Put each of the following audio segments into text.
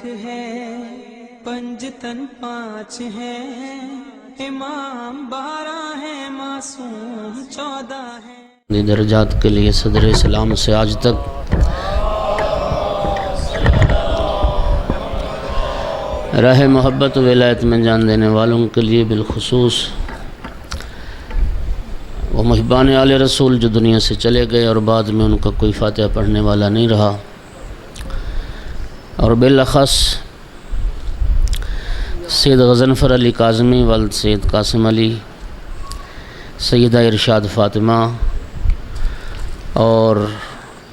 ہے پنجتن 5 ہے، امام 12 ہے، معصوم 14 ہے۔ درجات کے لیے صدر اسلام سے آج تک راہ محبت و ولایت میں جان دینے والوں کے لیے بالخصوص وہ محبان آل رسول جو دنیا سے چلے گئے اور بعد میں ان کا کوئی فاتحہ پڑھنے والا نہیں رہا، اور بالاخص سید غضنفر علی کاظمی والد سید قاسم علی، سیدہ ارشاد فاطمہ اور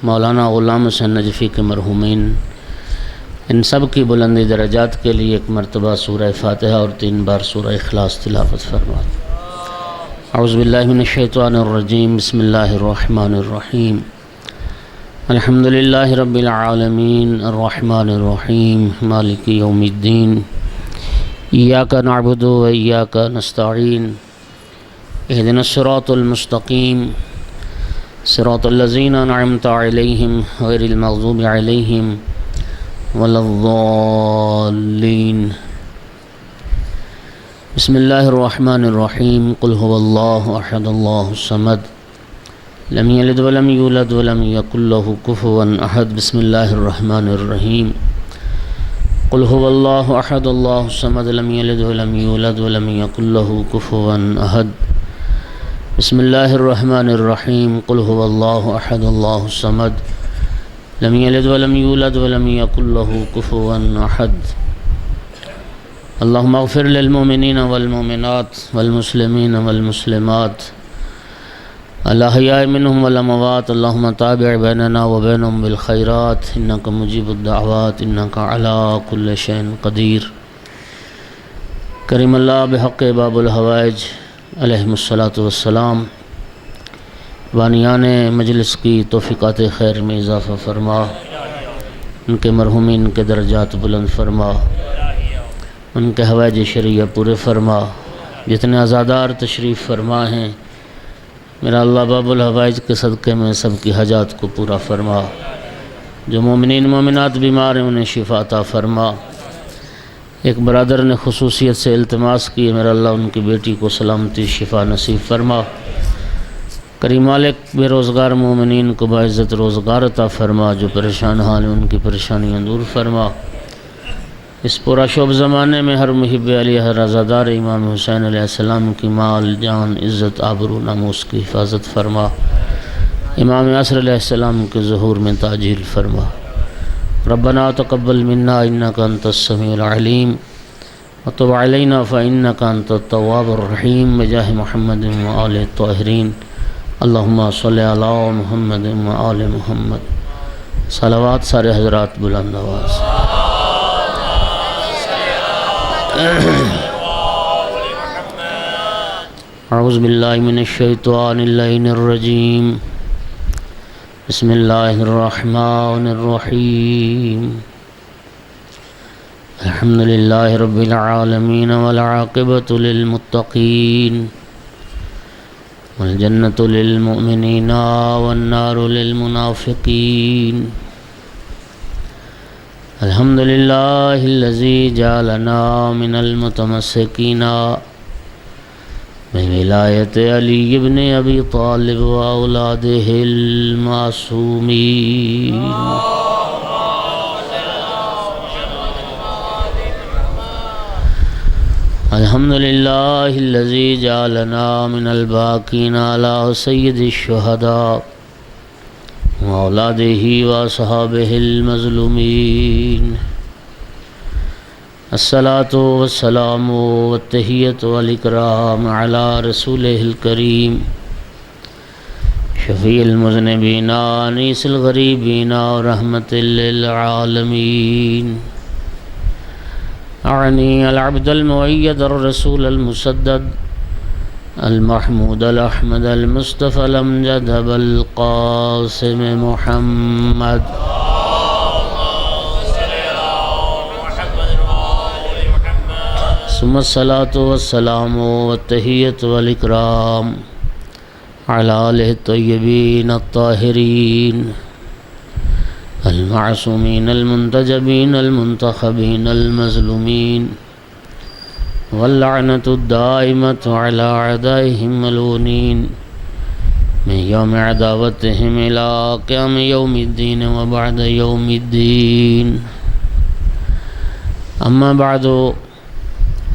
مولانا غلام حسین نجفی کے مرحومین، ان سب کی بلندی درجات کے لیے ایک مرتبہ سورہ فاتحہ اور 3 بار سورہ اخلاص تلاوت فرمائیں۔ اعوذ باللہ من الشیطان الرجیم، بسم اللہ الرحمن الرحیم، الحمدللہ رب العالمین الرحمن الرحیم مالک یوم الدین، ایاک نعبد و ایاک نستعین، اہدنا الصراط المستقیم، صراط الذین انعمت علیہم غیر المغضوب علیہم ولا الضالین۔ بسم اللہ الرحمن الرحیم، قل هو اللہ احد اللہ الصمد لم یلد ولم یولد ولم یکن له کفوا احد۔ بسم اللہ الرحمن الرحیم، قل هو اللہ احد اللہ الصمد لم یلد ولم یولد ولم یکن له کفوا احد۔ بسم اللہ الرحمن الرحیم، قل هو اللہ احد اللہ الصمد لم یلد ولم یولد ولم یکن له کفوا احد۔ اللہم اغفر للمؤمنین والمؤمنات والمسلمین والمسلمات الاحیاء منہم والاموات، اللہم تابع بیننا وبینہم بالخیرات انک مجیب الدعوات انک علی کل شیء قدیر۔ کریم اللہ بحق باب الحوائج علیہم الصلاۃ والسلام، بانیان مجلس کی توفیقات خیر میں اضافہ فرما، ان کے مرحومین کے درجات بلند فرما، ان کے حوائج شرعیہ پورے فرما، جتنے عزادار تشریف فرما ہیں میرا اللہ باب الحوائج کے صدقے میں سب کی حاجات کو پورا فرما، جو مومنین مومنات بیمار ہیں انہیں شفا عطا فرما۔ ایک برادر نے خصوصیت سے التماس کی، میرا اللہ ان کی بیٹی کو سلامتی شفا نصیب فرما۔ کریم مالک بے روزگار مومنین کو باعزت روزگار عطا فرما، جو پریشان حال ہیں ان کی پریشانیاں دور فرما۔ اس پورا شعب زمانے میں ہر محب علی، ہر عزادار امام حسین علیہ السلام کی مال جان عزت آبرو ناموس کی حفاظت فرما، امام عصر علیہ السلام کے ظہور میں تاجیل فرما۔ ربنا تقبل منا انک انت السمیع العلیم وتب علینا فانک انت التواب الرحیم، بجاہ محمد وآل الطاہرین، اللہم صلی علی محمد وآل محمد۔ صلوات سارے حضرات بلند آواز۔ اعوذ باللہ من الشیطان اللعین الرجیم، بسم اللہ الرحمن الرحیم، الحمدللہ رب العالمین والعاقبۃ للمتقین والجنۃ للمؤمنین والنار للمنافقین۔ الحمدللہ الذی جعلنا من المتمسکین بولایت علی بن ابی طالب و اولادہ المعصومین۔ الحمدللہ الذی جعلنا من الباقین علی سید الشہداء و اولادہ و اصحابہ المظلومین۔ الصلاۃ والسلام والتحیۃ والاکرام علی رسولہ الکریم، شفیع المذنبین انیس الغریبین ورحمۃ للعالمین۔ اعنی العبد المؤید الرسول المسدد المحمود الاحمد المصطفى الامجد ابا القاسم محمد، ثم الصلاۃ والسلام والتحیۃ والاکرام علی آلہ الطیبین الطاہرین المعصومين المنتجبين المنتخبين المظلومين واللعنة الدائمة على أعدائهم ملعونين من يوم عداوتهم إلى قيام يوم الدين وبعد يوم الدين. أما بعد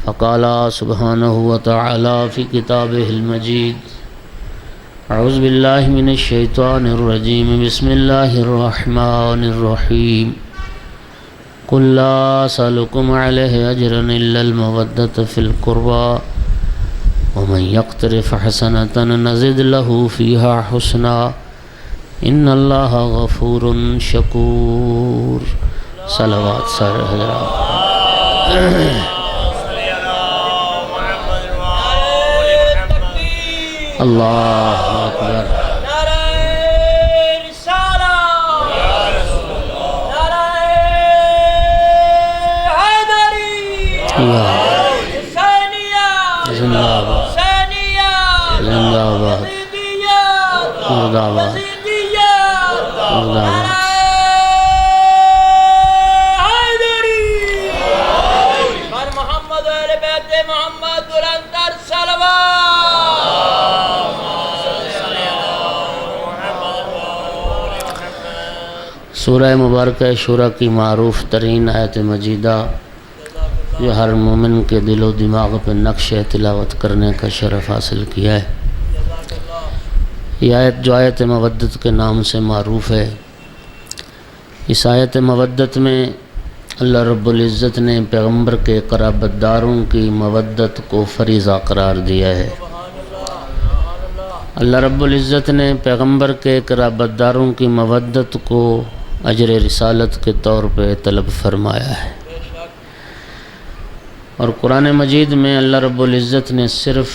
فقال سبحانه وتعالى في كتابه المجيد: أعوذ بالله من الشيطان الرجيم، بسم الله الرحمن الرحيم. قل لا أسألكم عليه أجرا إلا المودة في القربى ومن يقترف حسنة نزد له فيها حسنا إن الله غفور شكور. صلوات سارے حضرات. اللہ اکبر. زندہ آباد زندہ آباد مرد آباد مرد آباد. سورہ مبارکہ شورى کی معروف ترین آیت مجیدہ جو ہر مومن کے دل و دماغ پہ نقش تلاوت کرنے کا شرف حاصل کیا ہے. یہ آیت جو آیت مودت کے نام سے معروف ہے، اس آیت مودت میں اللہ رب العزت نے پیغمبر کے قرابت داروں کی مودت کو فریضہ قرار دیا ہے. اللہ رب العزت نے پیغمبر کے قرابت داروں کی مودت کو اجر رسالت کے طور پہ طلب فرمایا ہے. اور قرآن مجید میں اللہ رب العزت نے صرف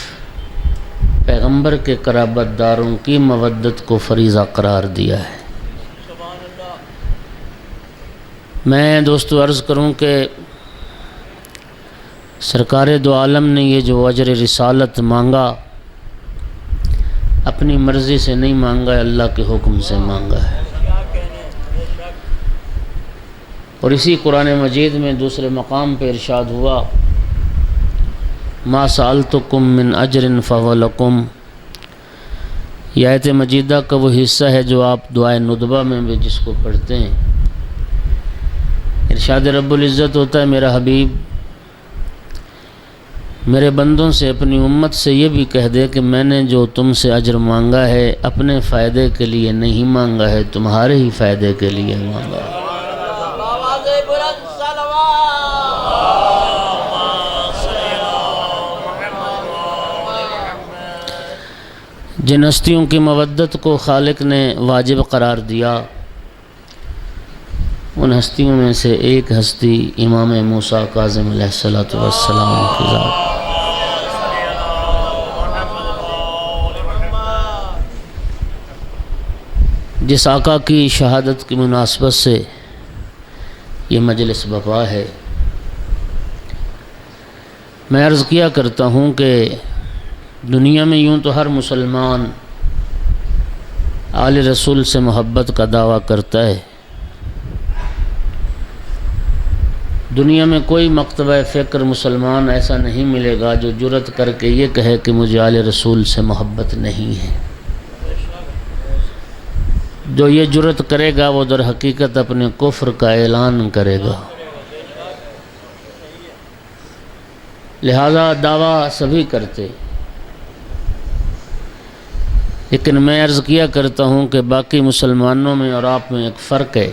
پیغمبر کے قرابت داروں کی مودت کو فریضہ قرار دیا ہے. میں دوستو عرض کروں کہ سرکار دو عالم نے یہ جو اجر رسالت مانگا اپنی مرضی سے نہیں مانگا، اللہ کے حکم سے مانگا ہے. اور اسی قرآن مجید میں دوسرے مقام پہ ارشاد ہوا: ما سألتکم من اجر فهو لکم. یہ آیت مجیدہ کا وہ حصہ ہے جو آپ دعائے ندبہ میں بھی جس کو پڑھتے ہیں. ارشاد رب العزت ہوتا ہے: میرا حبیب میرے بندوں سے اپنی امت سے یہ بھی کہہ دے کہ میں نے جو تم سے اجر مانگا ہے اپنے فائدے کے لیے نہیں مانگا ہے، تمہارے ہی فائدے کے لیے مانگا ہے. جن ہستیوں کی مودت کو خالق نے واجب قرار دیا ان ہستیوں میں سے ایک ہستی امام موسیٰ کاظم علیہ السلام کی ذات. جس آقا کی شہادت کی مناسبت سے یہ مجلس بپا ہے. میں عرض کیا کرتا ہوں کہ دنیا میں یوں تو ہر مسلمان آل رسول سے محبت کا دعویٰ کرتا ہے. دنیا میں کوئی مکتبہ فکر مسلمان ایسا نہیں ملے گا جو جرأت کر کے یہ کہے کہ مجھے آل رسول سے محبت نہیں ہے. جو یہ جرأت کرے گا وہ در حقیقت اپنے کفر کا اعلان کرے گا. لہذا دعویٰ سبھی کرتے، لیکن میں عرض کیا کرتا ہوں کہ باقی مسلمانوں میں اور آپ میں ایک فرق ہے.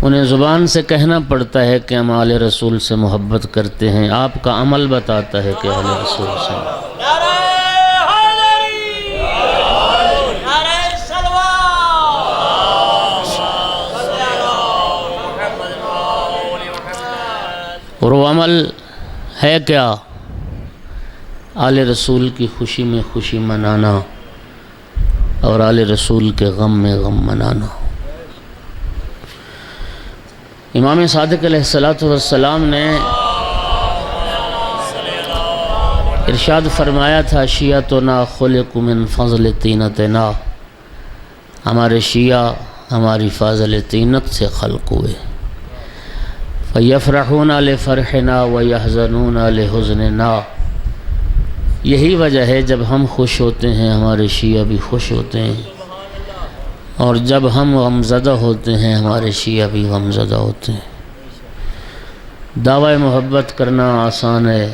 انہیں زبان سے کہنا پڑتا ہے کہ ہم آل رسول سے محبت کرتے ہیں، آپ کا عمل بتاتا ہے کہ آل رسول سے. اور وہ عمل ہے کیا؟ آل رسول کی خوشی میں خوشی منانا اور آل رسول کے غم میں غم منانا. امام صادق علیہ السلام نے ارشاد فرمایا تھا: شیعتنا خلق من فضل طینتنا. ہمارے شیعہ ہماری فاضل طینت سے خلق ہوئے۔ فَيَفْرَحُونَ لِفَرْحِنَا وَيَحْزَنُونَ لِحُزْنِنَا، یہی وجہ ہے جب ہم خوش ہوتے ہیں ہمارے شیعہ بھی خوش ہوتے ہیں، اور جب ہم غمزدہ ہوتے ہیں ہمارے شیعہ بھی غمزدہ ہوتے ہیں۔ دعوی محبت کرنا آسان ہے،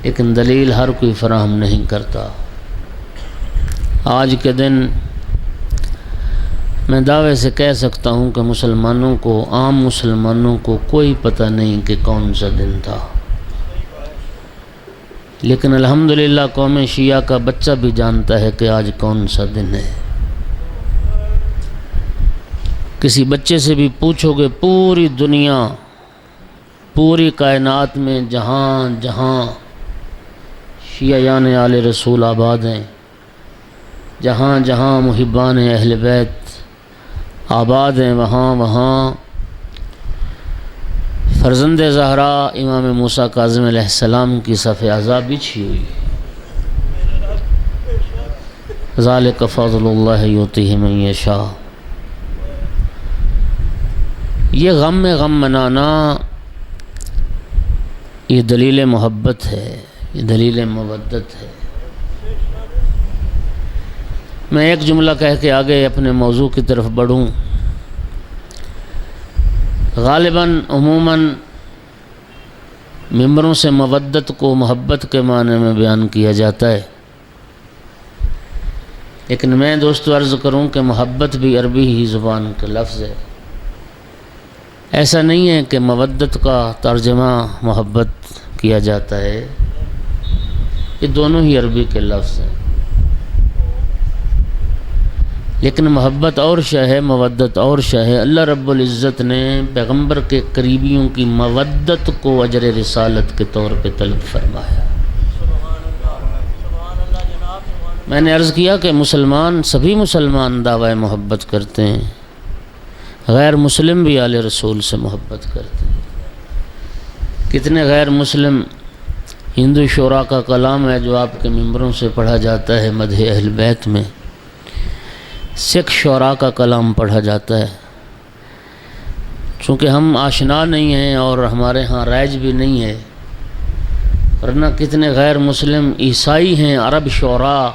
لیکن دلیل ہر کوئی فراہم نہیں کرتا۔ آج کے دن میں دعوے سے کہہ سکتا ہوں کہ مسلمانوں کو، عام مسلمانوں کو کوئی پتہ نہیں کہ کون سا دن تھا، لیکن الحمدللہ قوم شیعہ کا بچہ بھی جانتا ہے کہ آج کون سا دن ہے۔ کسی بچے سے بھی پوچھو گے پوری دنیا، پوری کائنات میں جہاں جہاں شیعیان آل رسول آباد ہیں، جہاں جہاں محبان اہل بیت آباد ہیں، وہاں وہاں فرزند زہرا امام موسیٰ کاظم علیہ السلام کی صف اعضاء بچھی ہوئی۔ ذالک فضل اللہ یؤتیہ من یشاء۔ یہ غم میں غم منانا، یہ دلیل محبت ہے، یہ دلیل مودت ہے۔ میں ایک جملہ کہہ کے آگے اپنے موضوع کی طرف بڑھوں۔ غالباً عموماً ممبروں سے مودت کو محبت کے معنی میں بیان کیا جاتا ہے، لیکن میں دوستو عرض کروں کہ محبت بھی عربی ہی زبان کا لفظ ہے۔ ایسا نہیں ہے کہ مودت کا ترجمہ محبت کیا جاتا ہے، یہ دونوں ہی عربی کے لفظ ہیں، لیکن محبت اور شے ہے، مودت اور شے ہے۔ اللہ رب العزت نے پیغمبر کے قریبیوں کی مودت کو اجر رسالت کے طور پہ طلب فرمایا۔ میں نے عرض کیا کہ مسلمان، سبھی مسلمان دعوی محبت کرتے ہیں، غیر مسلم بھی آل رسول سے محبت کرتے ہیں۔ کتنے غیر مسلم ہندو شعراء کا کلام ہے جو آپ کے ممبروں سے پڑھا جاتا ہے مدح اہل بیت میں، سکھ شعراء کا کلام پڑھا جاتا ہے۔ چونکہ ہم آشنا نہیں ہیں اور ہمارے ہاں رائج بھی نہیں ہے، ورنہ کتنے غیر مسلم عیسائی ہیں عرب شعراء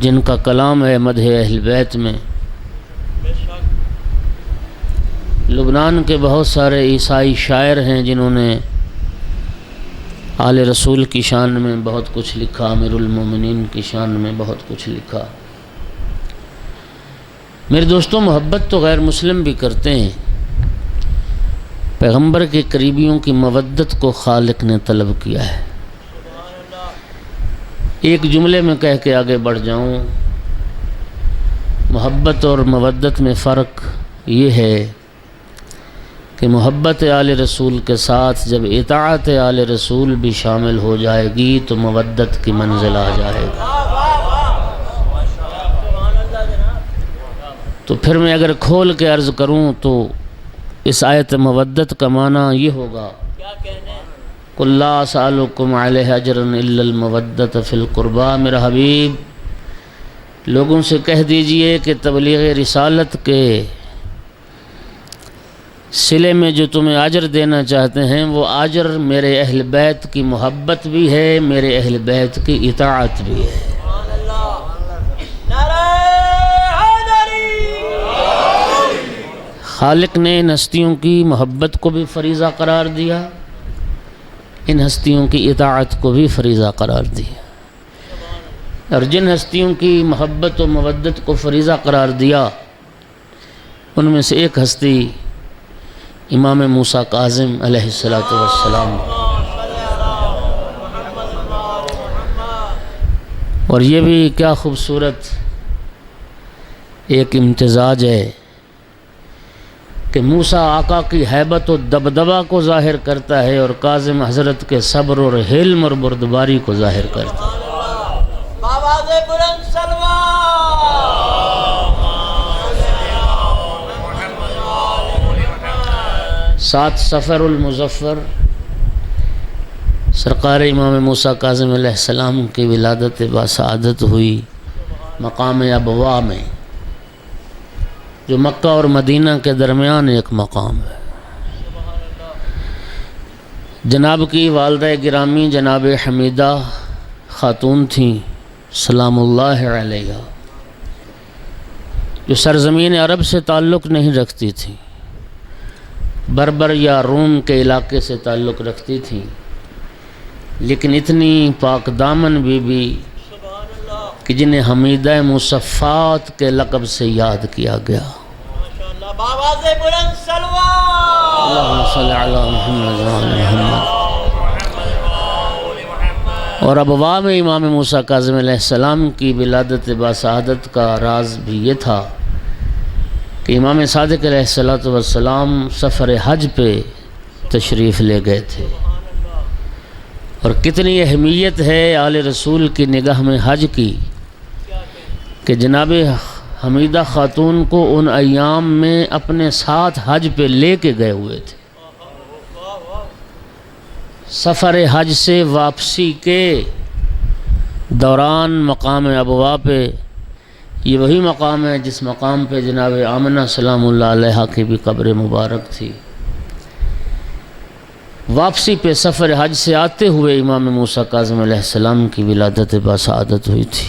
جن کا کلام ہے مدح اہل بیت میں۔ لبنان کے بہت سارے عیسائی شاعر ہیں جنہوں نے آل رسول کی شان میں بہت کچھ لکھا، امیر المومنین کی شان میں بہت کچھ لکھا۔ میرے دوستوں، محبت تو غیر مسلم بھی کرتے ہیں۔ پیغمبر کے قریبیوں کی مودت کو خالق نے طلب کیا ہے۔ ایک جملے میں کہہ کے آگے بڑھ جاؤں، محبت اور مودت میں فرق یہ ہے کہ محبت آل رسول کے ساتھ جب اطاعت آل رسول بھی شامل ہو جائے گی تو مودت کی منزل آ جائے گی۔ تو پھر میں اگر کھول کے عرض کروں تو اس آیت مودت کا معنی یہ ہوگا، قُلْ لَا أَسْأَلُكُمْ عَلَيْهِ أَجْرًا إِلَّا الْمَوَدَّةَ فِي الْقُرْبَى۔ میرا حبیب لوگوں سے کہہ دیجئے کہ تبلیغ رسالت کے صلے میں جو تمہیں اجر دینا چاہتے ہیں وہ اجر میرے اہل بیت کی محبت بھی ہے، میرے اہل بیت کی اطاعت بھی ہے۔ خالق نے ان ہستیوں کی محبت کو بھی فریضہ قرار دیا، ان ہستیوں کی اطاعت کو بھی فریضہ قرار دیا، اور جن ہستیوں کی محبت و مودت کو فریضہ قرار دیا ان میں سے ایک ہستی امام موسیٰ کاظم علیہ السلام، اور یہ بھی کیا خوبصورت ایک امتزاج ہے کہ موسیٰ آقا کی ہیبت و دبدبہ کو ظاہر کرتا ہے اور کاظم حضرت کے صبر اور حلم اور بردباری کو ظاہر کرتا ہے۔ ساتھ سفر المظفر سرکار امام موسیٰ کاظم علیہ السلام کی ولادت باسعادت ہوئی مقام ابوا میں، جو مکہ اور مدینہ کے درمیان ایک مقام ہے۔ جناب کی والدہ گرامی جناب حمیدہ خاتون تھیں سلام اللہ علیہ، جو سرزمین عرب سے تعلق نہیں رکھتی تھیں، بربر یا روم کے علاقے سے تعلق رکھتی تھیں، لیکن اتنی پاک دامن بی کہ جنہیں حمیدہ مصفات کے لقب سے یاد کیا گیا۔ اللہم صلی علی محمد وعلی محمد۔ اور ابواب امام موسیٰ کاظم علیہ السلام کی ولادت باسعادت کا راز بھی یہ تھا کہ امام صادق علیہ السلام سفر حج پہ تشریف لے گئے تھے، اور کتنی اہمیت ہے آل رسول کی نگاہ میں حج کی کہ جناب حمیدہ خاتون کو ان ایام میں اپنے ساتھ حج پہ لے کے گئے ہوئے تھے۔ سفر حج سے واپسی کے دوران مقام ابوا پہ، یہ وہی مقام ہے جس مقام پہ جناب آمنہ سلام اللہ علیہا کی بھی قبر مبارک تھی، واپسی پہ سفر حج سے آتے ہوئے امام موسیٰ کاظم علیہ السلام کی ولادت باسعادت ہوئی تھی۔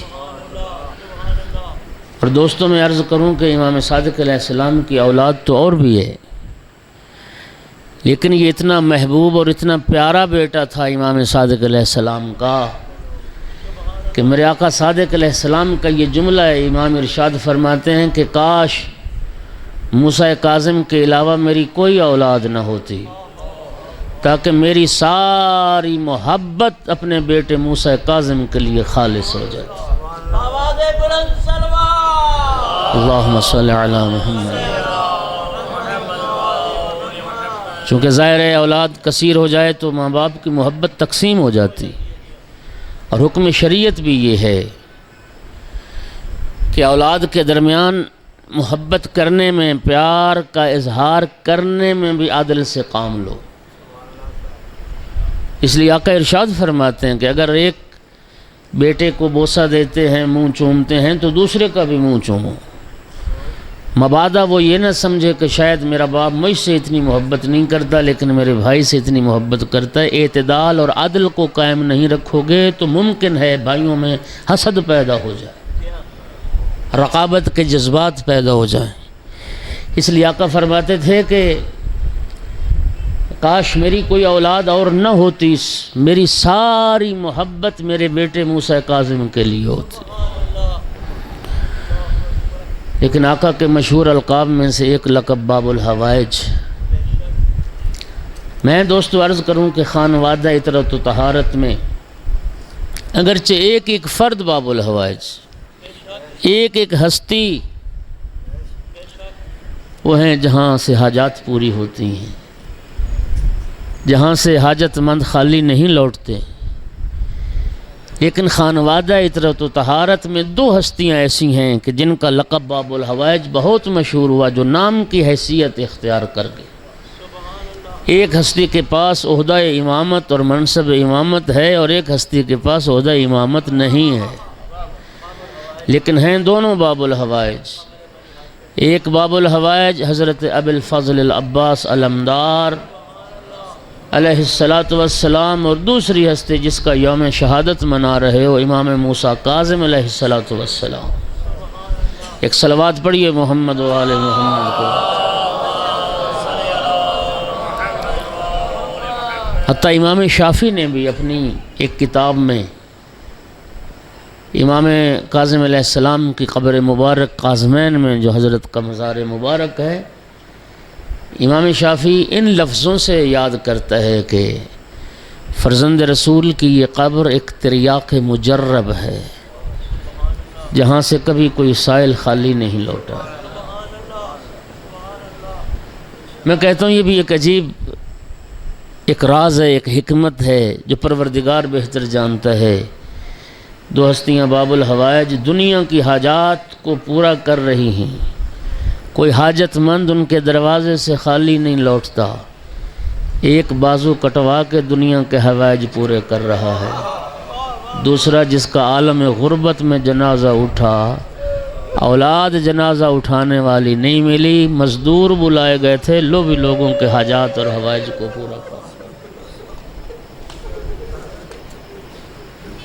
اور دوستوں میں عرض کروں کہ امام صادق علیہ السلام کی اولاد تو اور بھی ہے، لیکن یہ اتنا محبوب اور اتنا پیارا بیٹا تھا امام صادق علیہ السلام کا کہ میرے آقا صادق علیہ السلام کا یہ جملہ ہے، امام ارشاد فرماتے ہیں کہ کاش موسیٰ کاظم کے علاوہ میری کوئی اولاد نہ ہوتی تاکہ میری ساری محبت اپنے بیٹے موسیٰ کاظم کے لیے خالص ہو جاتی۔ اللہم صلی علی محمد۔ چونکہ ظاہر ہے اولاد کثیر ہو جائے تو ماں باپ کی محبت تقسیم ہو جاتی، اور حکم شریعت بھی یہ ہے کہ اولاد کے درمیان محبت کرنے میں، پیار کا اظہار کرنے میں بھی عدل سے کام لو۔ اس لیے آقا ارشاد فرماتے ہیں کہ اگر ایک بیٹے کو بوسہ دیتے ہیں، منہ چومتے ہیں، تو دوسرے کا بھی منہ چومو، مبادا وہ یہ نہ سمجھے کہ شاید میرا باپ مجھ سے اتنی محبت نہیں کرتا لیکن میرے بھائی سے اتنی محبت کرتا ہے۔ اعتدال اور عدل کو قائم نہیں رکھو گے تو ممکن ہے بھائیوں میں حسد پیدا ہو جائے، رقابت کے جذبات پیدا ہو جائیں۔ اس لیے آقا فرماتے تھے کہ کاش میری کوئی اولاد اور نہ ہوتی، میری ساری محبت میرے بیٹے موسیٰ کاظم کے لیے ہوتی۔ لیکن آقا کے مشہور القاب میں سے ایک لقب باب الحوائج۔ میں دوستو عرض کروں کہ خانوادہ اطہارت و طہارت میں اگرچہ ایک ایک فرد باب الحوائج، ایک ایک ہستی وہ ہیں جہاں سے حاجات پوری ہوتی ہیں، جہاں سے حاجت مند خالی نہیں لوٹتے، لیکن خانوادہ اطہارت و طہارت میں دو ہستیاں ایسی ہیں کہ جن کا لقب باب الحوائج بہت مشہور ہوا، جو نام کی حیثیت اختیار کر گئے۔ ایک ہستی کے پاس عہدہ امامت اور منصب امامت ہے، اور ایک ہستی کے پاس عہدہ امامت نہیں ہے، لیکن ہیں دونوں باب الحوائج۔ ایک باب الحوائج حضرت ابی الفضل العباس علمدار علیہ السلام، اور دوسری ہستی جس کا یوم شہادت منا رہے ہو امام موسیٰ کاظم علیہ السلام۔ ایک صلوات پڑھیے محمد و آل محمد کو۔ حتیٰ امام شافعی نے بھی اپنی ایک کتاب میں امام کاظم علیہ السلام کی قبر مبارک قاظمین میں جو حضرت کا مزار مبارک ہے، امام شافعی ان لفظوں سے یاد کرتا ہے کہ فرزند رسول کی یہ قبر ایک تریاق مجرب ہے جہاں سے کبھی کوئی سائل خالی نہیں لوٹا۔ میں کہتا ہوں یہ بھی ایک عجیب ایک راز ہے، ایک حکمت ہے جو پروردگار بہتر جانتا ہے۔ دو ہستیاں باب الحوائج دنیا کی حاجات کو پورا کر رہی ہیں، کوئی حاجت مند ان کے دروازے سے خالی نہیں لوٹتا، ایک بازو کٹوا کے دنیا کے حوائج پورے کر رہا ہے، دوسرا جس کا عالم غربت میں جنازہ اٹھا اولاد جنازہ اٹھانے والی نہیں ملی، مزدور بلائے گئے تھے، لو بھی لوگوں کے حاجات اور حوائج کو پورا کر۔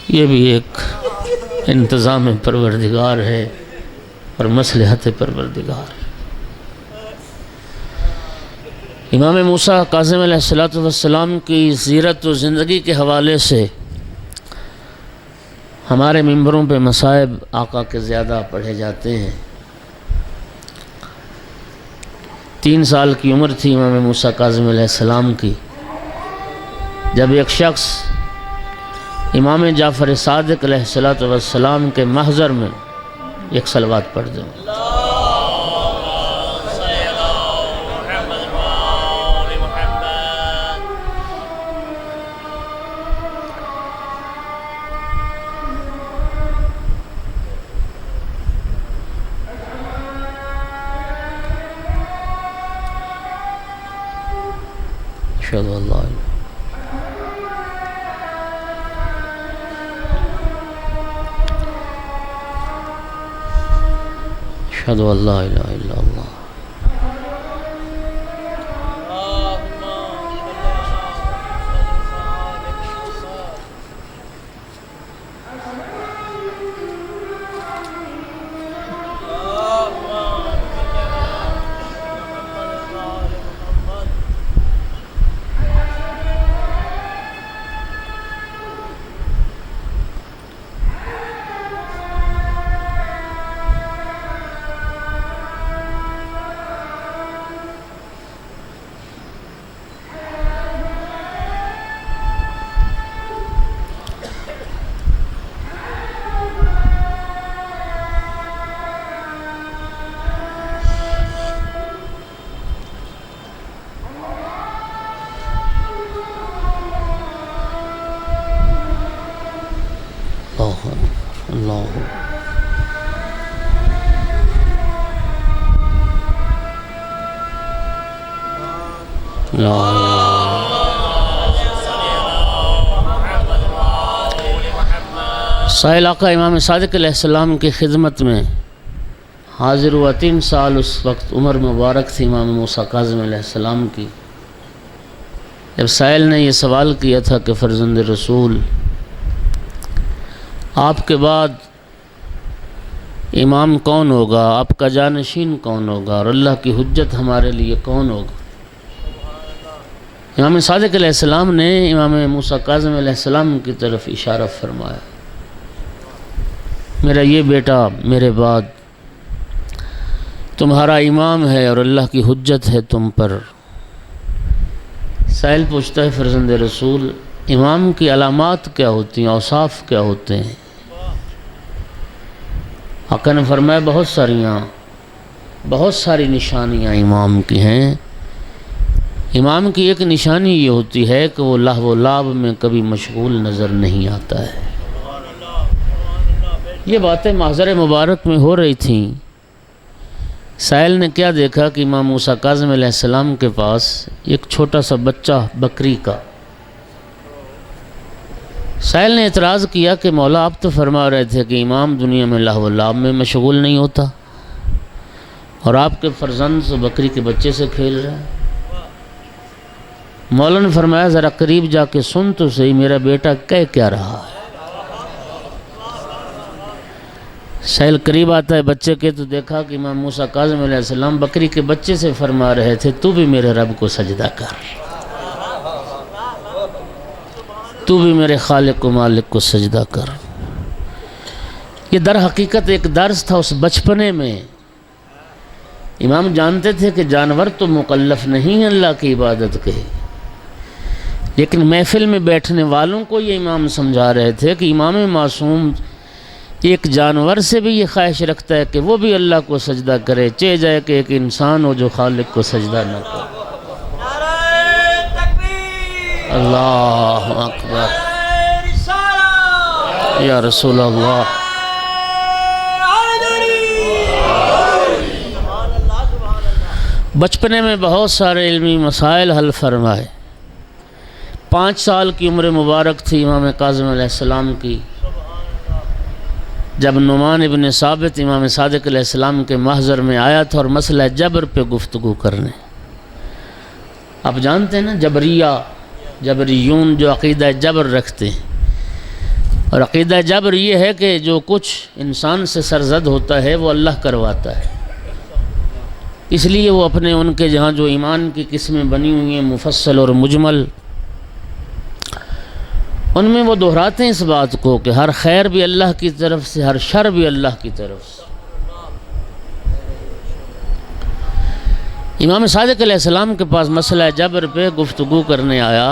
یہ بھی ایک انتظام پروردگار ہے اور مصلحت پروردگار ہے۔ امام موسیٰ کاظم علیہ السلام کی سیرت و زندگی کے حوالے سے ہمارے ممبروں پہ مصائب آقا کے زیادہ پڑھے جاتے ہیں۔ 3 سال کی عمر تھی امام موسیٰ کاظم علیہ السلام کی جب ایک شخص امام جعفر صادق علیہ السلام کے محضر میں ایک صلوات پڑھ دیں۔ اشہد ان لا الہ اشہد ان لا الہ الا اللہ اللہ سائل آقا امام صادق علیہ السلام کی خدمت میں حاضر ہوا۔ 3 سال اس وقت عمر مبارک تھی امام موسیٰ کاظم علیہ السلام کی۔ جب سائل نے یہ سوال کیا تھا کہ فرزند رسول آپ کے بعد امام کون ہوگا، آپ کا جانشین کون ہوگا، اور اللہ کی حجت ہمارے لیے کون ہوگا، امام صادق علیہ السلام نے امام موسیٰ کاظم علیہ السلام کی طرف اشارہ فرمایا، میرا یہ بیٹا میرے بعد تمہارا امام ہے اور اللہ کی حجت ہے تم پر۔ سائل پوچھتا ہے فرزند رسول امام کی علامات کیا ہوتی ہیں، اوصاف کیا ہوتے ہیں؟ آقا نے فرمایا بہت ساری نشانیاں امام کی ہیں۔ امام کی ایک نشانی یہ ہوتی ہے کہ وہ لہو و لعب میں کبھی مشغول نظر نہیں آتا ہے۔ یہ باتیں محضر مبارک میں ہو رہی تھیں۔ سائل نے کیا دیکھا کہ امام موسیٰ کاظم علیہ السلام کے پاس ایک چھوٹا سا بچہ بکری کا۔ سائل نے اعتراض کیا کہ مولا آپ تو فرما رہے تھے کہ امام دنیا میں لہو و لعب میں مشغول نہیں ہوتا، اور آپ کے فرزند سے بکری کے بچے سے کھیل رہے ہیں۔ مولا نے فرمایا ذرا قریب جا کے سن تو صحیح میرا بیٹا کہہ کیا رہا ہے۔ سائل قریب آتا ہے بچے کے تو دیکھا کہ امام موسیٰ کاظم علیہ السلام بکری کے بچے سے فرما رہے تھے تو بھی میرے رب کو سجدہ کر، تو بھی میرے خالق و مالک کو سجدہ کر۔ یہ در حقیقت ایک درس تھا اس بچپنے میں۔ امام جانتے تھے کہ جانور تو مکلف نہیں ہیں اللہ کی عبادت کے، لیکن محفل میں بیٹھنے والوں کو یہ امام سمجھا رہے تھے کہ امام معصوم ایک جانور سے بھی یہ خواہش رکھتا ہے کہ وہ بھی اللہ کو سجدہ کرے، چاہے جائے کہ ایک انسان ہو جو خالق کو سجدہ نہ کرے۔ اللہ اکبر یا رسول اللہ۔ بچپنے میں بہت سارے علمی مسائل حل فرمائے۔ 5 سال کی عمر مبارک تھی امام کاظم علیہ السلام کی جب نعمان ابن ثابت امام صادق علیہ السلام کے محضر میں آیا تھا اور مسئلہ جبر پہ گفتگو کرنے. آپ جانتے ہیں نا جبریون جو عقیدہ جبر رکھتے ہیں، اور عقیدہ جبر یہ ہے کہ جو کچھ انسان سے سرزد ہوتا ہے وہ اللہ کرواتا ہے. اس لیے وہ اپنے ان کے جہاں جو ایمان کی قسمیں بنی ہوئی ہیں مفصل اور مجمل، ان میں وہ دہراتے ہیں اس بات کو کہ ہر خیر بھی اللہ کی طرف سے، ہر شر بھی اللہ کی طرف سے. امام صادق علیہ السلام کے پاس مسئلہ جبر پہ گفتگو کرنے آیا.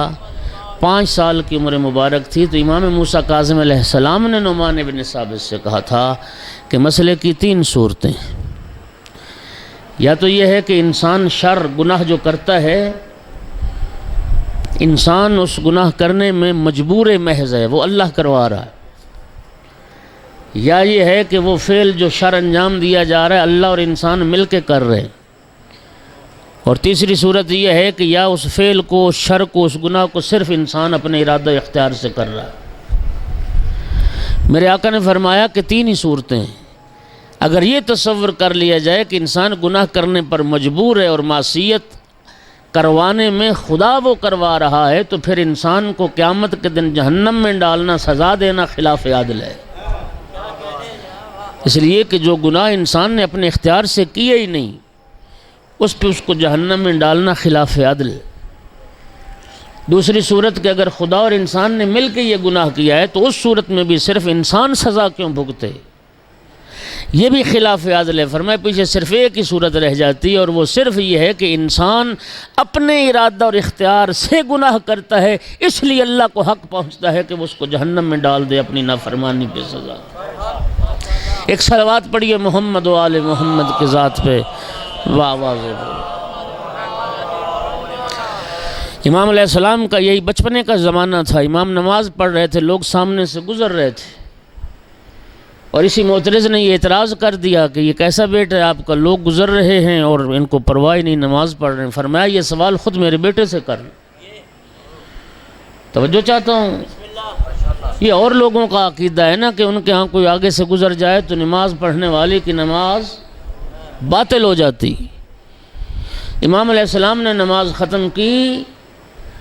5 سال کی عمر مبارک تھی تو امام موسیٰ کاظم علیہ السلام نے نعمان ابن ثابت سے کہا تھا کہ مسئلے کی 3 صورتیں، یا تو یہ ہے کہ انسان شر گناہ جو کرتا ہے، انسان اس گناہ کرنے میں مجبور محض ہے، وہ اللہ کروا رہا ہے، یا یہ ہے کہ وہ فعل جو شر انجام دیا جا رہا ہے اللہ اور انسان مل کے کر رہے ہیں، اور تیسری صورت یہ ہے کہ یا اس فعل کو، اس شر کو، اس گناہ کو صرف انسان اپنے ارادہ اختیار سے کر رہا ہے. میرے آقا نے فرمایا کہ 3 ہی صورتیں ہیں. اگر یہ تصور کر لیا جائے کہ انسان گناہ کرنے پر مجبور ہے اور معصیت کروانے میں خدا وہ کروا رہا ہے، تو پھر انسان کو قیامت کے دن جہنم میں ڈالنا، سزا دینا خلاف عدل ہے. اس لیے کہ جو گناہ انسان نے اپنے اختیار سے کیے ہی نہیں، اس پہ اس کو جہنم میں ڈالنا خلاف عدل. دوسری صورت کہ اگر خدا اور انسان نے مل کے یہ گناہ کیا ہے تو اس صورت میں بھی صرف انسان سزا کیوں بھگتے، یہ بھی خلاف عدل ہے. فرمایا پیچھے صرف ایک ہی صورت رہ جاتی ہے، اور وہ صرف یہ ہے کہ انسان اپنے ارادہ اور اختیار سے گناہ کرتا ہے، اس لیے اللہ کو حق پہنچتا ہے کہ وہ اس کو جہنم میں ڈال دے اپنی نافرمانی پہ سزا. ایک صلوات پڑھیے محمد و آل محمد کی ذات پہ. واہ واہ. امام علیہ السلام کا یہی بچپنے کا زمانہ تھا. امام نماز پڑھ رہے تھے، لوگ سامنے سے گزر رہے تھے، اور اسی معترض نے یہ اعتراض کر دیا کہ یہ کیسا بیٹا ہے آپ کا، لوگ گزر رہے ہیں اور ان کو پرواہ نہیں، نماز پڑھ رہے ہیں. فرمایا یہ سوال خود میرے بیٹے سے کر. توجہ چاہتا ہوں، یہ اور لوگوں کا عقیدہ ہے نا کہ ان کے ہاں کوئی آگے سے گزر جائے تو نماز پڑھنے والے کی نماز باطل ہو جاتی. امام علیہ السلام نے نماز ختم کی،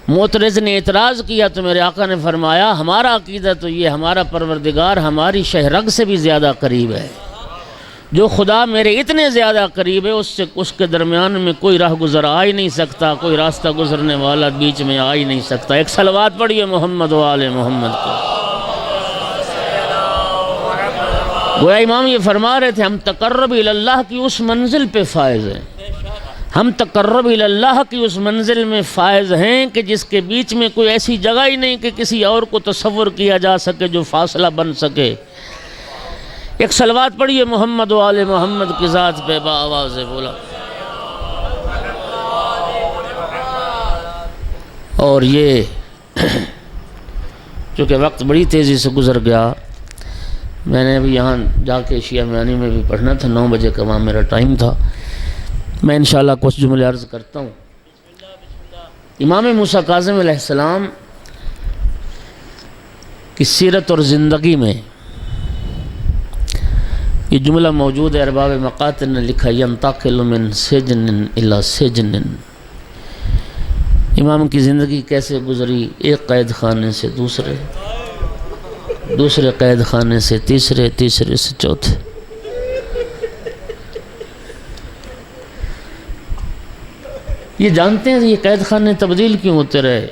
معترض نے اعتراض کیا تو میرے آقا نے فرمایا ہمارا عقیدہ تو یہ، ہمارا پروردگار ہماری شہرگ سے بھی زیادہ قریب ہے. جو خدا میرے اتنے زیادہ قریب ہے اس کے درمیان میں کوئی راہ گزر آ ہی نہیں سکتا، کوئی راستہ گزرنے والا بیچ میں آ ہی نہیں سکتا. ایک صلوات پڑھیے محمد و آل محمد کو. گویا امام یہ فرما رہے تھے ہم تقرب اللہ کی اس منزل پہ فائز ہیں، ہم تقرب اللہ کی اس منزل میں فائز ہیں کہ جس کے بیچ میں کوئی ایسی جگہ ہی نہیں کہ کسی اور کو تصور کیا جا سکے، جو فاصلہ بن سکے. ایک صلوات پڑھیے محمد و آل محمد کی ذات پہ بآواز بولا. اور یہ چونکہ وقت بڑی تیزی سے گزر گیا، میں نے ابھی یہاں جا کے شیعہ میانی میں بھی پڑھنا تھا، 9 بجے کا وہاں میرا ٹائم تھا. میں انشاءاللہ کچھ جملے عرض کرتا ہوں. امام موسیٰ کاظم علیہ السلام کی سیرت اور زندگی میں یہ جملہ موجود ہے، ارباب مقاتل نے لکھا ینتقل من سجن الی سجن. امام کی زندگی کیسے گزری، ایک قید خانے سے دوسرے، دوسرے قید خانے سے تیسرے، تیسرے سے چوتھے. یہ جانتے ہیں یہ قید خانے تبدیل کیوں ہوتے رہے،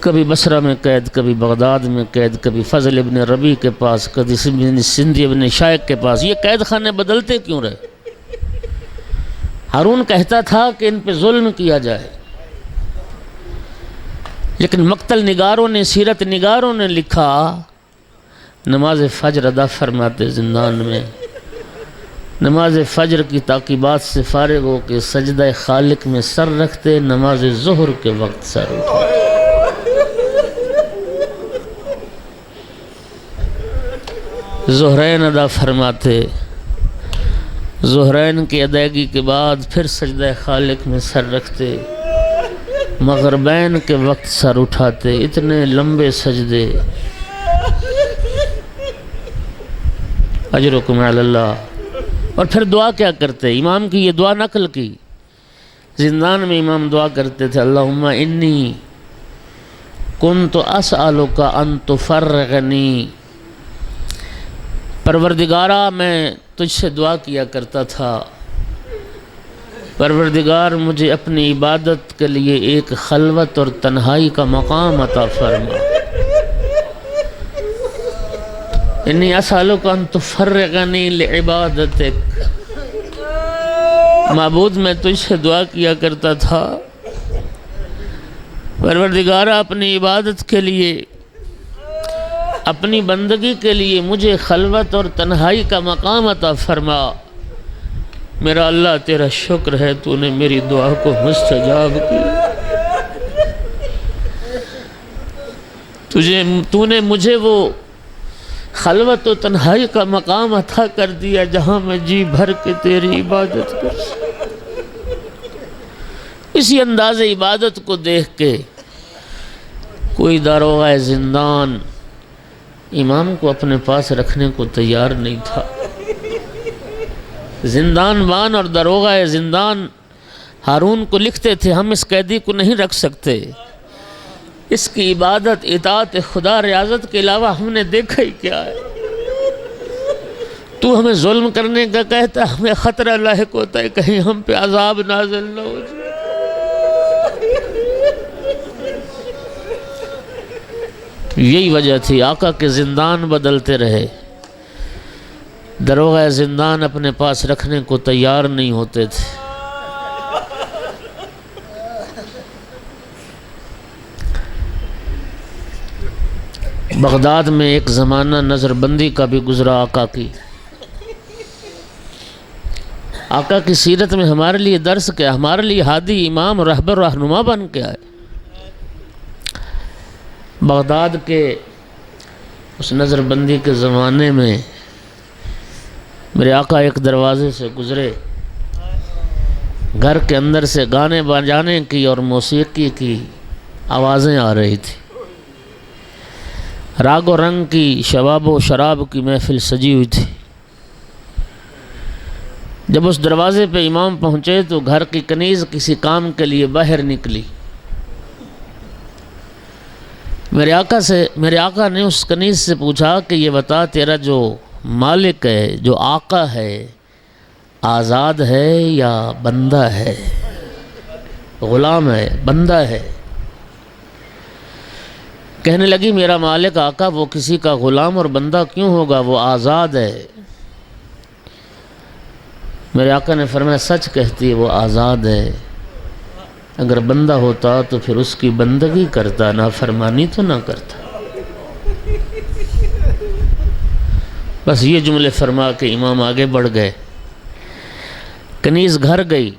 کبھی بصرہ میں قید، کبھی بغداد میں قید، کبھی فضل ابن ربیع کے پاس، کبھی سندھی ابن شائق کے پاس. یہ قید خانے بدلتے کیوں رہے؟ ہارون کہتا تھا کہ ان پہ ظلم کیا جائے، لیکن مقتل نگاروں نے، سیرت نگاروں نے لکھا نماز فجر ادا فرماتے زندان میں، نماز فجر کی تعقیبات سے فارغ ہو کے سجدہ خالق میں سر رکھتے، نماز ظہر کے وقت سر اٹھاتے. ظہرین ادا فرماتے، ظہرین کی ادائیگی کے بعد پھر سجدہ خالق میں سر رکھتے، مغربین کے وقت سر اٹھاتے. اتنے لمبے سجدے اجرکم علی اللہ۔ اور پھر دعا کیا کرتے؟ امام کی یہ دعا نقل کی، زندان میں امام دعا کرتے تھے، اللہم انی کنت اسألک ان تفرغنی، پروردگارہ میں تجھ سے دعا کیا کرتا تھا، پروردگار مجھے اپنی عبادت کے لیے ایک خلوت اور تنہائی کا مقام عطا فرما، انی اسألک ان تفرغنی لعبادتک، معبود میں تجھ سے دعا کیا کرتا تھا، پروردگارہ اپنی عبادت کے لیے، اپنی بندگی کے لیے مجھے خلوت اور تنہائی کا مقام عطا فرما۔ میرا اللہ تیرا شکر ہے، تو نے میری دعا کو مستجاب کی، تو نے مجھے وہ خلوت و تنہائی کا مقام عطا کر دیا جہاں میں جی بھر کے تیری عبادت کر سکوں۔ اسی انداز عبادت کو دیکھ کے کوئی داروغہ زندان امام کو اپنے پاس رکھنے کو تیار نہیں تھا۔ زندان بان اور داروغہ زندان ہارون کو لکھتے تھے، ہم اس قیدی کو نہیں رکھ سکتے، اس کی عبادت اطاعت خدا ریاضت کے علاوہ ہم نے دیکھا ہی کیا ہے، تو ہمیں ظلم کرنے کا کہتا ہے، ہمیں خطرہ لاحق ہوتا ہے کہیں ہم پہ عذاب نازل نہ ہو جائے۔ یہی وجہ تھی آقا کے زندان بدلتے رہے، داروغہ زندان اپنے پاس رکھنے کو تیار نہیں ہوتے تھے۔ بغداد میں ایک زمانہ نظر بندی کا بھی گزرا آقا کی۔ آقا کی سیرت میں ہمارے لیے درس کیا، ہمارے لیے ہادی امام رہبر رہنما بن کے آئے۔ بغداد کے اس نظر بندی کے زمانے میں میرے آقا ایک دروازے سے گزرے، گھر کے اندر سے گانے بجانے کی اور موسیقی کی آوازیں آ رہی تھی، راگ و رنگ کی شباب و شراب کی محفل سجی ہوئی تھی۔ جب اس دروازے پہ امام پہنچے تو گھر کی کنیز کسی کام کے لیے باہر نکلی۔ میرے آقا نے اس کنیز سے پوچھا کہ یہ بتا، تیرا جو مالک ہے، جو آقا ہے، آزاد ہے یا بندہ ہے؟ غلام ہے، بندہ ہے؟ کہنے لگی میرا مالک آقا وہ کسی کا غلام اور بندہ کیوں ہوگا، وہ آزاد ہے۔ میرے آقا نے فرمایا سچ کہتی ہے، وہ آزاد ہے، اگر بندہ ہوتا تو پھر اس کی بندگی کرتا، نافرمانی تو نہ کرتا۔ بس یہ جملے فرما کے امام آگے بڑھ گئے، کنیز گھر گئی،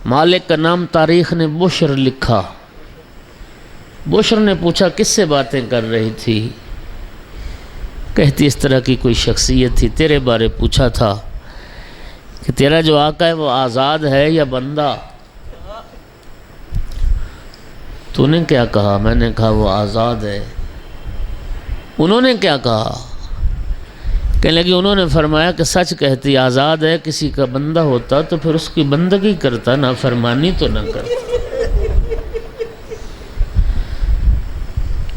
مالک کا نام تاریخ نے بشر لکھا۔ بشر نے پوچھا کس سے باتیں کر رہی تھی؟ کہتی اس طرح کی کوئی شخصیت تھی، تیرے بارے پوچھا تھا کہ تیرا جو آقا ہے وہ آزاد ہے یا بندہ؟ تو نے کیا کہا؟ میں نے کہا وہ آزاد ہے۔ انہوں نے کیا کہا؟ کہنے لگی انہوں نے فرمایا کہ سچ کہتی، آزاد ہے، کسی کا بندہ ہوتا تو پھر اس کی بندگی کرتا، نافرمانی تو نہ کرتا۔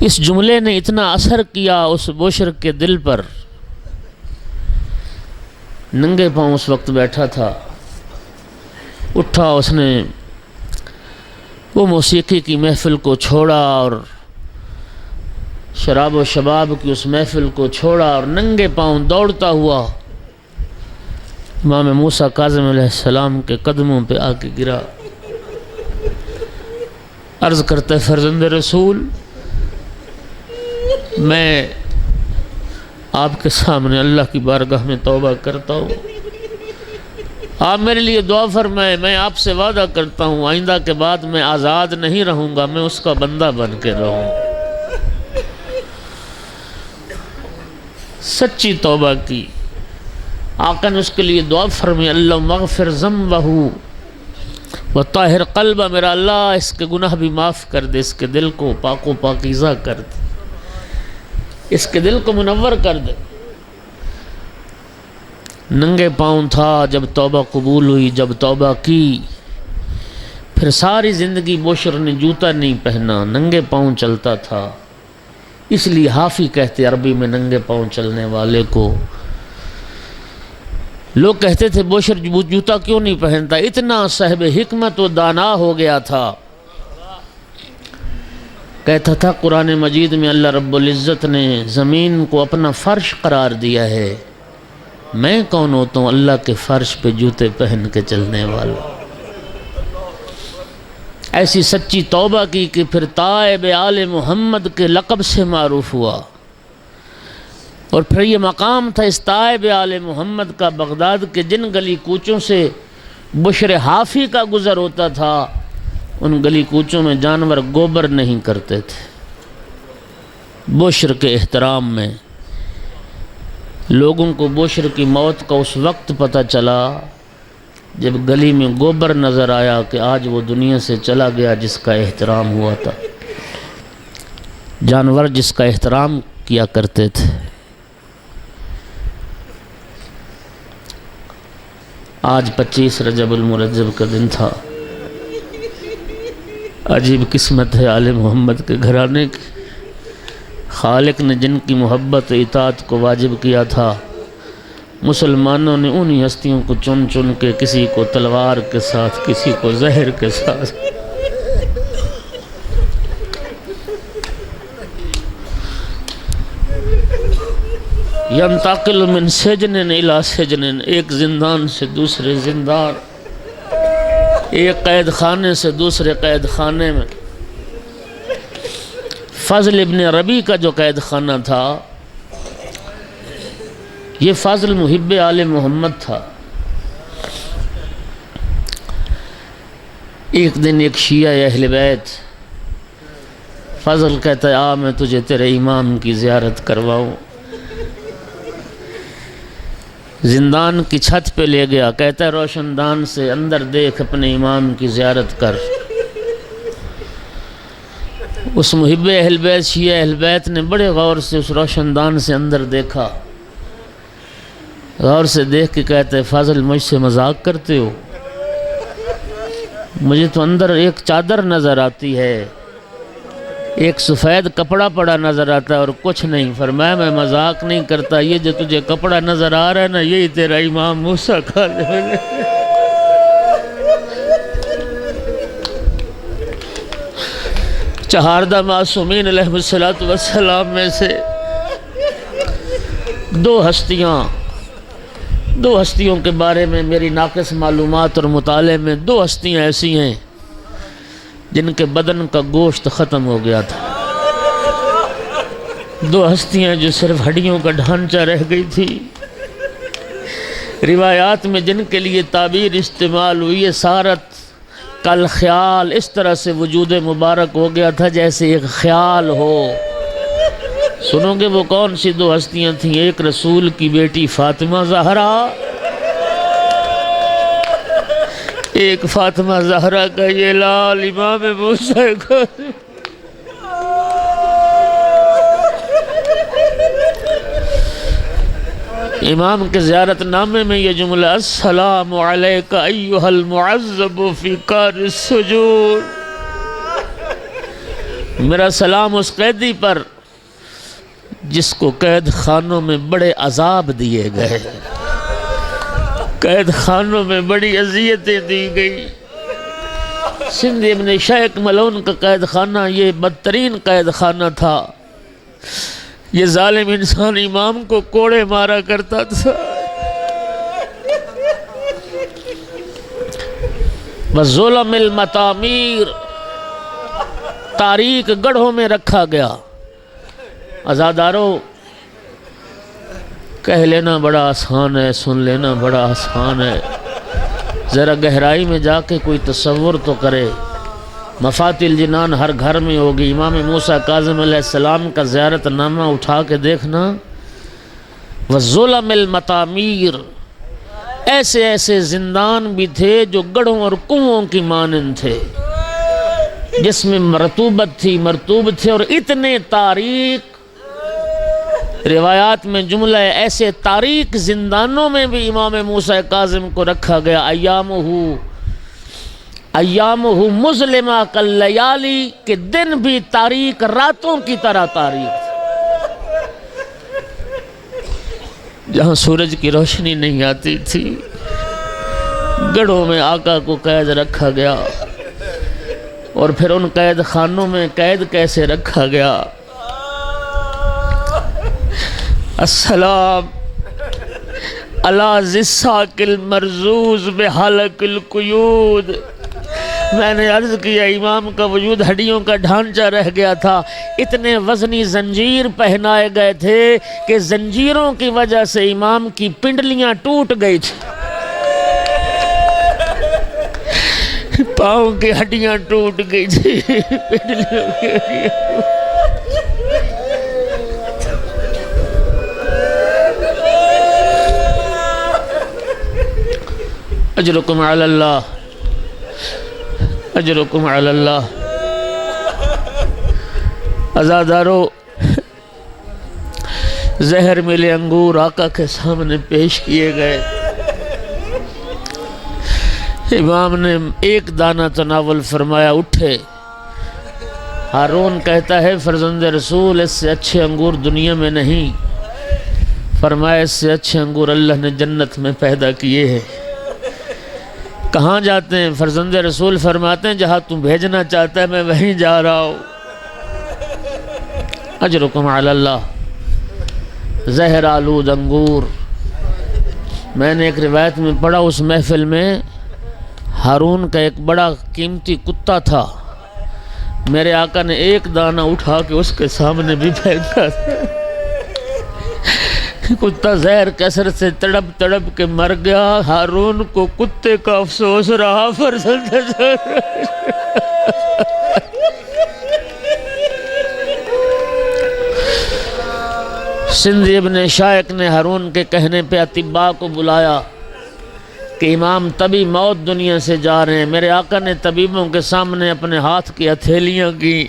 اس جملے نے اتنا اثر کیا اس بشر کے دل پر، ننگے پاؤں اس وقت بیٹھا تھا، اٹھا، اس نے وہ موسیقی کی محفل کو چھوڑا اور شراب و شباب کی اس محفل کو چھوڑا اور ننگے پاؤں دوڑتا ہوا امام موسیٰ کاظم علیہ السلام کے قدموں پہ آ کے گرا، عرض کرتا ہے فرزند رسول، میں آپ کے سامنے اللہ کی بارگاہ میں توبہ کرتا ہوں، آپ میرے لیے دعا فرمائے، میں آپ سے وعدہ کرتا ہوں آئندہ کے بعد میں آزاد نہیں رہوں گا، میں اس کا بندہ بن کے رہوں۔ سچی توبہ کی، آقا نے اس کے لیے دعا فرمائی، اللہم اغفر ذنبہ وطاہر قلبہ، میرا اللہ اس کے گناہ بھی معاف کر دے، اس کے دل کو پاک و پاکیزہ کر دے، اس کے دل کو منور کر دے۔ ننگے پاؤں تھا جب توبہ قبول ہوئی، جب توبہ کی پھر ساری زندگی بشر نے جوتا نہیں پہنا، ننگے پاؤں چلتا تھا۔ اس لیے حافی کہتے عربی میں ننگے پاؤں چلنے والے کو۔ لوگ کہتے تھے بشر جوتا کیوں نہیں پہنتا، اتنا صاحب حکمت و دانا ہو گیا تھا، کہتا تھا قرآن مجید میں اللہ رب العزت نے زمین کو اپنا فرش قرار دیا ہے، میں کون ہوتا ہوں اللہ کے فرش پہ جوتے پہن کے چلنے والا۔ ایسی سچی توبہ کی کہ پھر تائب آل محمد کے لقب سے معروف ہوا، اور پھر یہ مقام تھا اس تائب آل محمد کا بغداد کے جن گلی کوچوں سے بشر حافی کا گزر ہوتا تھا، ان گلی کوچوں میں جانور گوبر نہیں کرتے تھے۔ بشر کے احترام میں لوگوں کو بشر کی موت کا اس وقت پتہ چلا جب گلی میں گوبر نظر آیا کہ آج وہ دنیا سے چلا گیا جس کا احترام ہوا تھا، جانور جس کا احترام کیا کرتے تھے۔ آج 25 رجب المرجب کا دن تھا۔ عجیب قسمت ہے آل محمد کے گھرانے کی، خالق نے جن کی محبت و اطاعت کو واجب کیا تھا، مسلمانوں نے انہی ہستیوں کو چن چن کے کسی کو تلوار کے ساتھ، کسی کو زہر کے ساتھ، ینتقل من سجن الی سجن، ایک زندان سے دوسرے زندان، ایک قید خانے سے دوسرے قید خانے میں۔ فضل ابن ربی کا جو قید خانہ تھا، یہ فضل محب آل محمد تھا۔ ایک دن ایک شیعہ اہل بیت، فضل کہتا ہے آ میں تجھے تیرے امام کی زیارت کرواؤں۔ زندان کی چھت پہ لے گیا، کہتا ہے روشن دان سے اندر دیکھ، اپنے امام کی زیارت کر۔ اس محب اہل بیت، شیعہ اہل بیت نے بڑے غور سے اس روشن دان سے اندر دیکھا، غور سے دیکھ کے کہتے ہیں فضل مجھ سے مذاق کرتے ہو؟ مجھے تو اندر ایک چادر نظر آتی ہے، ایک سفید کپڑا پڑا نظر آتا ہے اور کچھ نہیں۔ فرمایا میں مذاق نہیں کرتا، یہ جو تجھے کپڑا نظر آ رہا ہے نا، یہی تیرا امام موسیٰ کاظم ہے۔ چہاردہ معصومین علیہ السلام میں سے دو ہستیوں کے بارے میں میری ناقص معلومات اور مطالعے میں، دو ہستیاں ایسی ہیں جن کے بدن کا گوشت ختم ہو گیا تھا، دو ہستیاں جو صرف ہڈیوں کا ڈھانچہ رہ گئی تھی۔ روایات میں جن کے لیے تعبیر استعمال ہوئی ہے، سارت کل خیال، اس طرح سے وجود مبارک ہو گیا تھا جیسے ایک خیال ہو۔ سنو گے وہ کون سی دو ہستیاں تھیں؟ ایک رسول کی بیٹی فاطمہ زہرا، ایک فاطمہ زہرا کا یہ لال امام موسیٰ کاظم۔ امام کے زیارت نامے میں یہ جملہ السلام علیک ایھا المعذب فی کار السجون، میرا سلام اس قیدی پر جس کو قید خانوں میں بڑے عذاب دیے گئے، قید خانوں میں بڑی اذیتیں دی گئی۔ سندھ ابن شیخ ملعون کا قید خانہ یہ بدترین قید خانہ تھا، یہ ظالم انسان امام کو کوڑے مارا کرتا تھا۔ وَظُلَمِ الْمَطَامِيرِ، تاریک گڑھوں میں رکھا گیا۔ عزادارو، کہہ لینا بڑا آسان ہے، سن لینا بڑا آسان ہے، ذرا گہرائی میں جا کے کوئی تصور تو کرے۔ مفاتیح الجنان ہر گھر میں ہوگی، امام موسیٰ کاظم علیہ السلام کا زیارت نامہ اٹھا کے دیکھنا۔ وَظُلَمِ الْمَطَامِيرِ، ایسے ایسے زندان بھی تھے جو گڑھوں اور کنووں کی مانند تھے، جس میں مرطوبت تھی، مرطوب تھے، اور اتنے تاریک روایات میں جملہ ایسے تاریک زندانوں میں بھی امام موسیٰ کاظم کو رکھا گیا، ایامہ مظلمہ کاللیالی، کہ دن بھی تاریک راتوں کی طرح تاریک تھا۔ جہاں سورج کی روشنی نہیں آتی تھی، گڑھوں میں آقا کو قید رکھا گیا، اور پھر ان قید خانوں میں قید کیسے رکھا گیا۔ السلام علی ذی المرزوز بحلق القیود۔ میں نے عرض کیا امام کا وجود ہڈیوں کا ڈھانچہ رہ گیا تھا، اتنے وزنی زنجیر پہنائے گئے تھے کہ زنجیروں کی وجہ سے امام کی پنڈلیاں ٹوٹ گئی تھی، پاؤں کی ہڈیاں ٹوٹ گئی تھی، پنڈلیوں کی ہڈیاں۔ اجرکم علی اللہ، اجرکم علی اللہ۔ عزادارو، زہر ملے انگور آقا کے سامنے پیش کیے گئے، امام نے ایک دانہ تناول فرمایا، اٹھے۔ ہارون کہتا ہے فرزند رسول اس سے اچھے انگور دنیا میں نہیں، فرمایا اس سے اچھے انگور اللہ نے جنت میں پیدا کیے ہیں۔ کہاں جاتے ہیں؟ فرزند رسول فرماتے ہیں جہاں تم بھیجنا چاہتا ہے میں وہیں جا رہا ہوں۔ اجرکم علی اللہ۔ زہر آلود انگور، میں نے ایک روایت میں پڑھا، اس محفل میں ہارون کا ایک بڑا قیمتی کتا تھا، میرے آقا نے ایک دانہ اٹھا کے اس کے سامنے بھی پھینکا تھا، کتا زہر کثرت سے تڑپ تڑپ کے مر گیا، ہارون کو کتے کا افسوس رہا۔ فرزند سندھی ابن شائق نے ہارون کے کہنے پہ اطباء کو بلایا کہ امام طبی موت دنیا سے جا رہے ہیں۔ میرے آقا نے طبیبوں کے سامنے اپنے ہاتھ کی ہتھیلیاں کی،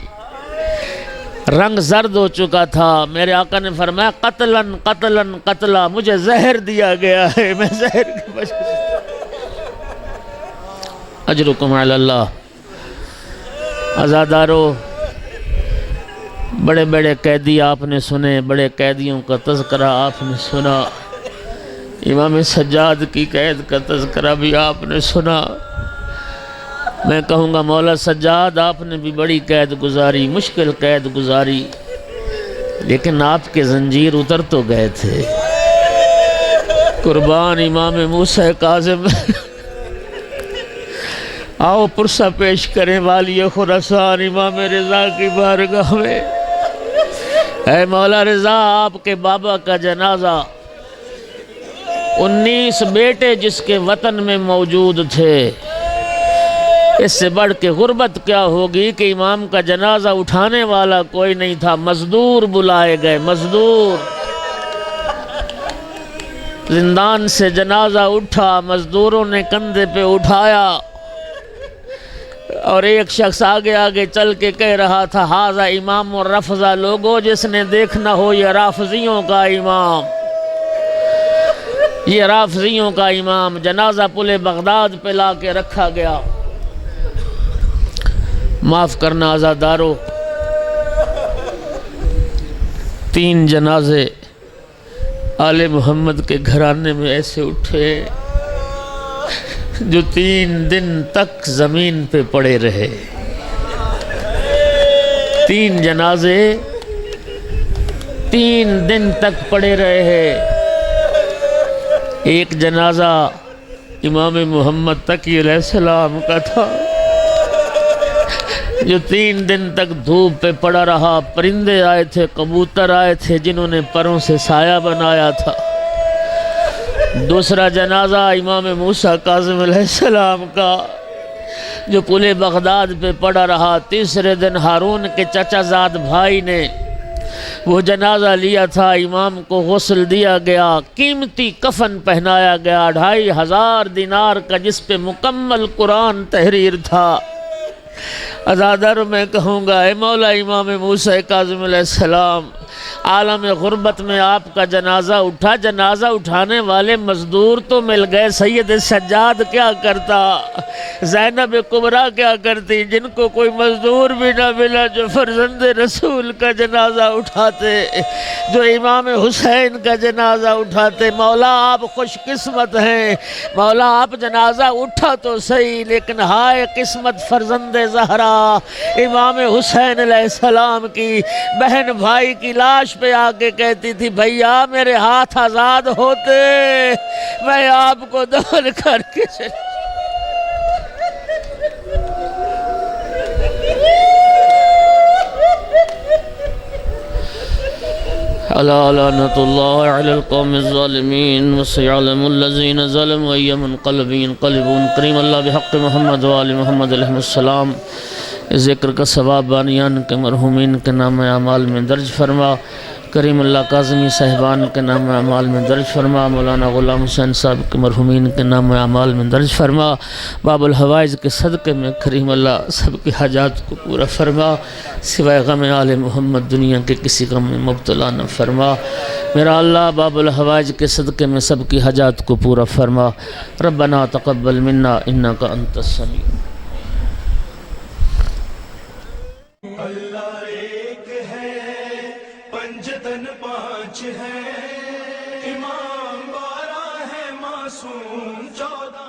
رنگ زرد ہو چکا تھا، میرے آقا نے فرمایا قتلاً قتلاً قتلا، مجھے زہر دیا گیا ہے، میں زہر کی وجہ سے۔ اجرکم علی اللہ۔ عزادارو، بڑے بڑے قیدی آپ نے سنے، بڑے قیدیوں کا تذکرہ آپ نے سنا، امام سجاد کی قید کا تذکرہ بھی آپ نے سنا۔ میں کہوں گا مولا سجاد آپ نے بھی بڑی قید گزاری، مشکل قید گزاری، لیکن آپ کے زنجیر اتر تو گئے تھے۔ قربان امام موسیٰ کاظم، آؤ پرسہ پیش کریں والی خراسان امام رضا کی بارگاہ میں۔ اے مولا رضا، آپ کے بابا کا جنازہ 19 بیٹے جس کے وطن میں موجود تھے، اس سے بڑھ کے غربت کیا ہوگی کہ امام کا جنازہ اٹھانے والا کوئی نہیں تھا، مزدور بلائے گئے، مزدور۔ زندان سے جنازہ اٹھا، مزدوروں نے کندھے پہ اٹھایا، اور ایک شخص آگے آگے چل کے کہہ رہا تھا ھذا امام الرفضہ، لوگوں جس نے دیکھنا ہو یہ رافضیوں کا امام، یہ رافضیوں کا امام۔ جنازہ پل بغداد پہ لا کے رکھا گیا۔ معاف کرنا عزادارو، 3 جنازے آل محمد کے گھرانے میں ایسے اٹھے جو 3 دن تک زمین پہ پڑے رہے۔ 3 جنازے 3 دن تک پڑے رہے ہیں۔ ایک جنازہ امام محمد تقی علیہ السلام کا تھا جو 3 دن تک دھوپ پہ پڑا رہا، پرندے آئے تھے، کبوتر آئے تھے جنہوں نے پروں سے سایہ بنایا تھا۔ دوسرا جنازہ امام موسیٰ کاظم علیہ السلام کا جو پل بغداد پہ پڑا رہا۔ تیسرے دن ہارون کے چچا زاد بھائی نے وہ جنازہ لیا تھا، امام کو غسل دیا گیا، قیمتی کفن پہنایا گیا 2500 دینار کا جس پہ مکمل قرآن تحریر تھا۔ عزادار میں کہوں گا اے مولا امام موسیٰ کاظم علیہ السلام، عالم غربت میں آپ کا جنازہ اٹھا، جنازہ اٹھانے والے مزدور تو مل گئے، سید سجاد کیا کرتا، زینب کبریٰ کیا کرتی، جن کو کوئی مزدور بھی نہ ملا جو فرزند رسول کا جنازہ اٹھاتے، جو امام حسین کا جنازہ اٹھاتے۔ مولا آپ خوش قسمت ہیں، مولا آپ جنازہ اٹھا تو صحیح، لیکن ہائے قسمت فرزند زہرا امام حسین علیہ السلام کی، بہن بھائی کی لاش پہ آ کے کہتی تھی بھیا میرے ہاتھ آزاد ہوتے میں آپ کو دفن کر کے چلی۔ الا لعنت اللہ علی القوم الظالمین وسيعلم الذین ظلموا أي منقلب ينقلبون۔ کریم اللہ بحق محمد و آل محمد علیہ السلام ذکر کا ثواب بانیان کے مرحومین کے نام اعمال میں درج فرما، کریم اللہ کاظمی صاحبان کے نام اعمال میں درج فرما، مولانا غلام حسین صاحب کے مرحومین کے نام اعمال میں درج فرما، باب الحوائج کے صدقے میں کریم اللہ سب کی حاجات کو پورا فرما، سوائے غم آل محمد دنیا کے کسی غم میں مبتلا نہ فرما۔ میرا اللہ باب الحوائج کے صدقے میں سب کی حاجات کو پورا فرما۔ ربنا تقبل منا انک انت السمیع۔ اللہ ایک ہے، پنجتن پانچ ہے، امام 12 ہے، معصوم 14